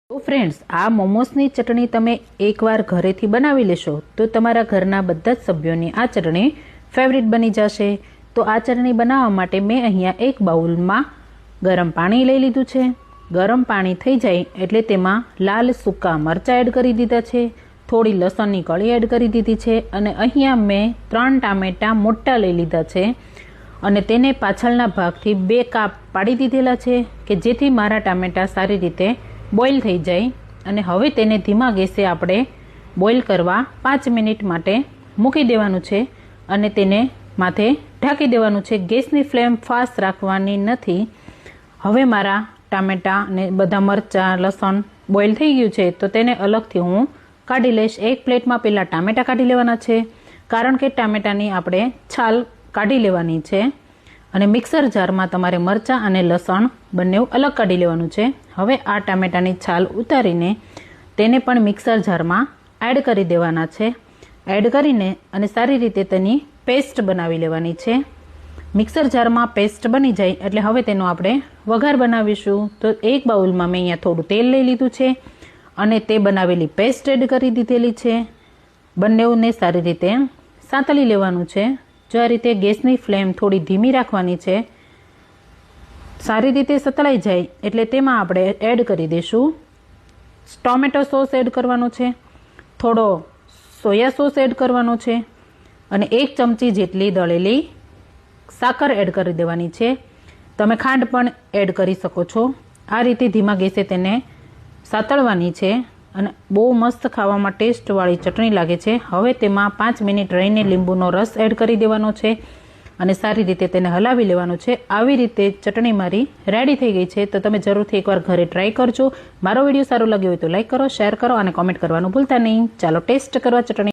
તો ફ્રેન્ડ્સ, આ મોમોસની ચટણી તમે એકવાર ઘરેથી બનાવી લેશો તો તમારા ઘરના બધા જ સભ્યોની આ ચટણી ફેવરિટ બની જશે। તો આ ચટણી બનાવવા માટે મેં અહીંયા એક બાઉલમાં ગરમ પાણી લઈ લીધું છે। ગરમ પાણી થઈ જાય એટલે તેમાં લાલ સૂકા મરચાં એડ કરી દીધા છે, થોડી લસણની કળી એડ કરી દીધી છે અને અહીંયા મેં 3 ટામેટાં મોટા લઈ લીધા છે અને તેને પાછળના ભાગથી 2 કાપ પાડી દીધેલા છે કે જેથી મારા ટામેટાં સારી રીતે બોઇલ થઈ જાય। અને હવે તેને ધીમા ગેસે આપણે બોઇલ કરવા 5 મિનિટ માટે મૂકી દેવાનું છે અને તેને માથે ઢાંકી દેવાનું છે। ગેસની ફ્લેમ ફાસ્ટ રાખવાની નથી। હવે મારા ટામેટાં ને બધા મરચાં લસણ બોઇલ થઈ ગયું છે તો તેને અલગથી હું કાઢી લઈશ। એક પ્લેટમાં પહેલાં ટામેટાં કાઢી લેવાના છે કારણ કે ટામેટાની આપણે છાલ કાઢી લેવાની છે અને મિક્સર જારમાં તમારે મરચાં અને લસણ બંને અલગ કાઢી લેવાનું છે। હવે આ ટામેટાની છાલ ઉતારીને તેને પણ મિક્સર જારમાં એડ કરી દેવાના છે। એડ કરીને અને સારી રીતે તેની પેસ્ટ બનાવી લેવાની છે। મિક્સર જારમાં પેસ્ટ બની જાય એટલે હવે તેનો આપણે વઘાર બનાવીશું। તો એક બાઉલમાં મેં અહીંયા થોડું તેલ લઈ લીધું છે અને તે બનાવેલી પેસ્ટ એડ કરી દીધેલી છે। બંનેને સારી રીતે સાંતળી લેવાનું છે। જો આ રીતે ગેસની ફ્લેમ થોડી ધીમી રાખવાની છે। સારી રીતે સતળાઈ જાય એટલે તેમાં આપણે એડ કરી દઈશું ટોમેટો સોસ એડ કરવાનો છે, થોડો સોયા સોસ એડ કરવાનો છે અને 1 ચમચી જેટલી દળેલી સાકર એડ કરી દેવાની છે। તમે ખાંડ પણ એડ કરી શકો છો। આ રીતે ધીમા ગેસે તેને સાતળવાની છે અને બહુ મસ્ત ખાવામાં ટેસ્ટવાળી ચટણી લાગે છે। હવે તેમાં 5 મિનિટ રહીને લીંબુનો રસ એડ કરી દેવાનો છે અને સારી રીતે તેને હલાવી લેવાનું છે। આવી રીતે ચટણી મારી રેડી થઈ ગઈ છે। તો તમે જરૂરથી એકવાર ઘરે ટ્રાય કરજો। મારો વિડીયો સારો લાગ્યો હોય તો લાઈક કરો, શેર કરો અને કોમેન્ટ કરવાનું ભૂલતા નહીં। ચાલો ટેસ્ટ કરવા ચટણી।